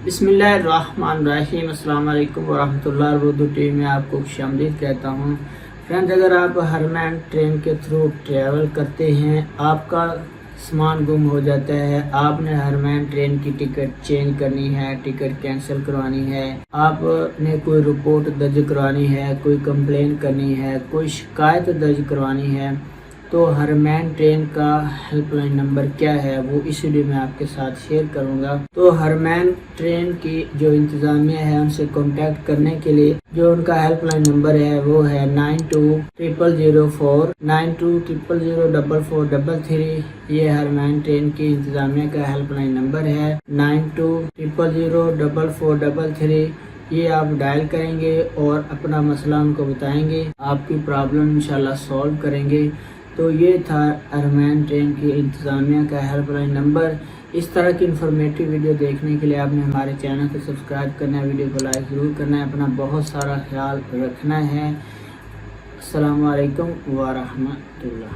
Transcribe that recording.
बिस्मिल्लाहिर्रहमानिर्रहीम। अस्सलाम वालेकुम वरहमतुल्लाह। उर्दू टीवी में आपको खुशामदीद कहता हूँ। फ्रेंड्स, अगर आप हरमैन ट्रेन के थ्रू ट्रैवल करते हैं, आपका सामान गुम हो जाता है, आपने हरमैन ट्रेन की टिकट चेंज करनी है, टिकट कैंसिल करवानी है, आपने कोई रिपोर्ट दर्ज करवानी है, कोई कंप्लेन करनी है, कोई शिकायत दर्ज करवानी है, तो हरमैन ट्रेन का हेल्पलाइन नंबर क्या है वो इस वीडियो में आपके साथ शेयर करूंगा। तो हरमैन ट्रेन की जो इंतज़ामिया है उनसे कांटेक्ट करने के लिए जो उनका हेल्पलाइन नंबर है वो है 920004 92000433। ये हरमैन ट्रेन की इंतज़ामिया का हेल्पलाइन नंबर है 92000433। ये आप डायल करेंगे और अपना मसला उनको बताएंगे, आपकी प्रॉब्लम इंशाल्लाह सॉल्व करेंगे। तो ये था हरमैन ट्रेन की इंतज़ामिया का हेल्पलाइन नंबर। इस तरह की इन्फॉर्मेटिव वीडियो देखने के लिए आपने हमारे चैनल को सब्सक्राइब करना है, वीडियो को लाइक ज़रूर करना है, अपना बहुत सारा ख्याल रखना है। अस्सलामु अलैकुम व रहमतुल्लाह।